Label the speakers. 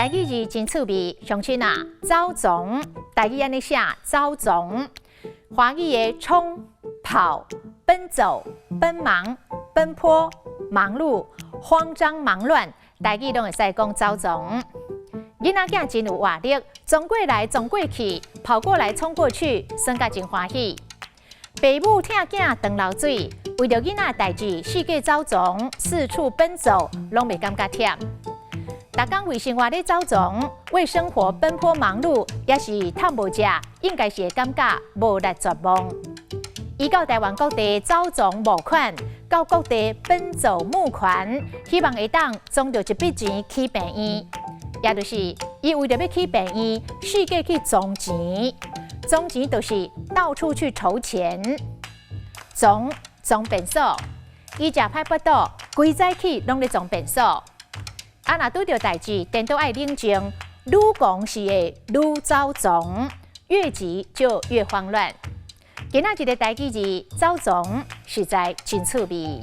Speaker 1: 台语字真趣味，乡亲啊，走总，台语安尼写走总，华语的冲、跑、奔走、奔忙、奔波、忙碌、慌张、忙乱，台语拢会使讲走总。囡仔囝真有活力，冲过来冲过去，跑过来冲过去，算甲真欢喜。父母疼囝长流水，为着囡仔代志，四界走总，四处奔走，拢袂感觉忝。逐工为生活咧走总，为生活奔波忙碌，也是趁无食，应该是会感觉无力绝望。伊到台湾各地走总募款，到各地奔走募款，希望会当赚到一笔钱去病院。也就是伊为着要去病院，四界去总钱，总钱就是到处去筹钱，总便所。伊食歹腹肚，规早起拢咧总便所。啊，若拄着代志，颠倒爱冷静，愈讲是会愈走总，越急就越慌乱。今仔日的台语字走总，实在真趣味。